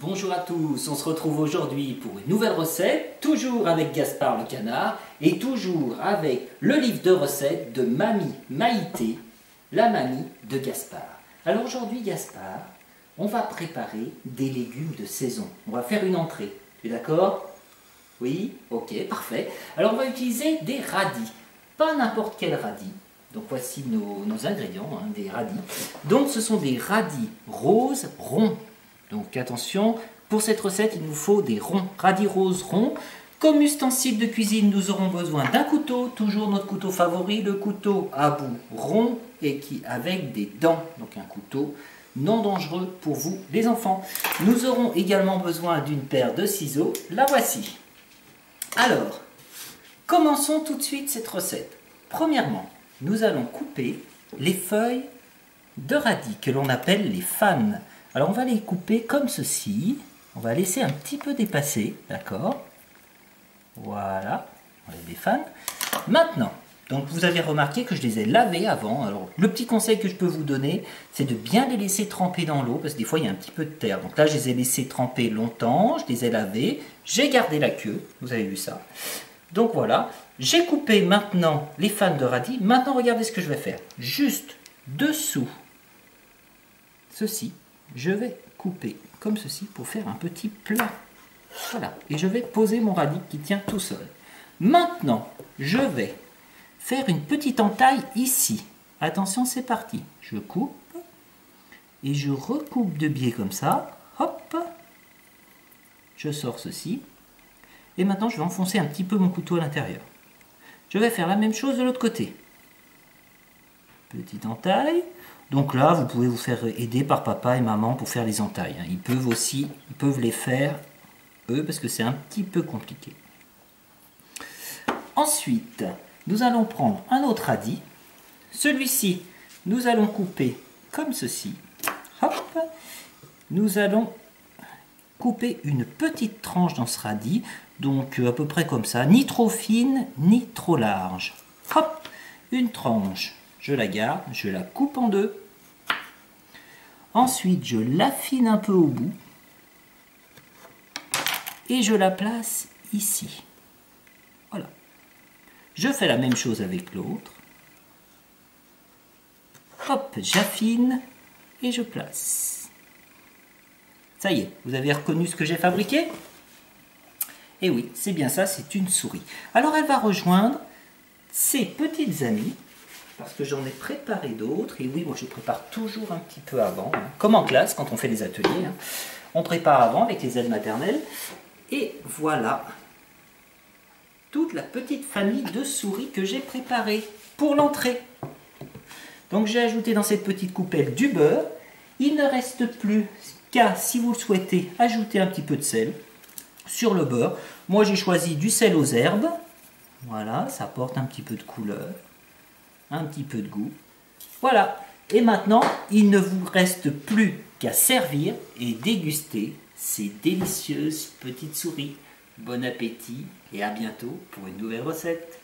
Bonjour à tous, on se retrouve aujourd'hui pour une nouvelle recette, toujours avec Gaspard le canard et toujours avec le livre de recettes de Mamie Maïté, la mamie de Gaspard. Alors aujourd'hui Gaspard, on va préparer des légumes de saison. On va faire une entrée, tu es d'accord? Oui? Ok, parfait. Alors on va utiliser des radis, pas n'importe quel radis. Donc voici nos ingrédients, des radis. Donc ce sont des radis roses ronds. Donc attention, pour cette recette, il nous faut des ronds, radis roses ronds. Comme ustensile de cuisine, nous aurons besoin d'un couteau, toujours notre couteau favori, le couteau à bout rond et avec des dents. Donc un couteau non dangereux pour vous, les enfants. Nous aurons également besoin d'une paire de ciseaux. La voici. Alors, commençons tout de suite cette recette. Premièrement, nous allons couper les feuilles de radis que l'on appelle les fanes. Alors on va les couper comme ceci, on va laisser un petit peu dépasser, d'accord? Voilà, on les défane. Maintenant, donc vous avez remarqué que je les ai lavés avant. Alors le petit conseil que je peux vous donner, c'est de bien les laisser tremper dans l'eau, parce que des fois il y a un petit peu de terre. Donc là je les ai laissés tremper longtemps, je les ai lavés, j'ai gardé la queue, vous avez vu ça. Donc voilà, j'ai coupé maintenant les fanes de radis. Maintenant regardez ce que je vais faire. Juste dessous ceci, je vais couper comme ceci pour faire un petit plat. Voilà, et je vais poser mon radis qui tient tout seul. Maintenant, je vais faire une petite entaille ici. Attention, c'est parti. Je coupe et je recoupe de biais comme ça. Hop, je sors ceci. Et maintenant, je vais enfoncer un petit peu mon couteau à l'intérieur. Je vais faire la même chose de l'autre côté. Petite entaille. Donc là, vous pouvez vous faire aider par papa et maman pour faire les entailles. Ils peuvent les faire, eux, parce que c'est un petit peu compliqué. Ensuite, nous allons prendre un autre radis. Celui-ci, nous allons couper comme ceci. Hop. Nous allons couper une petite tranche dans ce radis, donc à peu près comme ça, ni trop fine, ni trop large. Hop, une tranche. Je la garde, je la coupe en deux. Ensuite, je l'affine un peu au bout. Et je la place ici. Voilà. Je fais la même chose avec l'autre. Hop, j'affine et je place. Ça y est, vous avez reconnu ce que j'ai fabriqué? Et oui, c'est bien ça, c'est une souris. Alors elle va rejoindre ses petites amies. Parce que j'en ai préparé d'autres, et oui, moi je prépare toujours un petit peu avant, comme en classe quand on fait des ateliers, on prépare avant avec les aides maternelles, et voilà toute la petite famille de souris que j'ai préparée pour l'entrée. Donc j'ai ajouté dans cette petite coupelle du beurre, il ne reste plus qu'à, si vous le souhaitez, ajouter un petit peu de sel sur le beurre. Moi j'ai choisi du sel aux herbes, voilà, ça apporte un petit peu de couleur. Un petit peu de goût. Voilà. Et maintenant, il ne vous reste plus qu'à servir et déguster ces délicieuses petites souris. Bon appétit et à bientôt pour une nouvelle recette.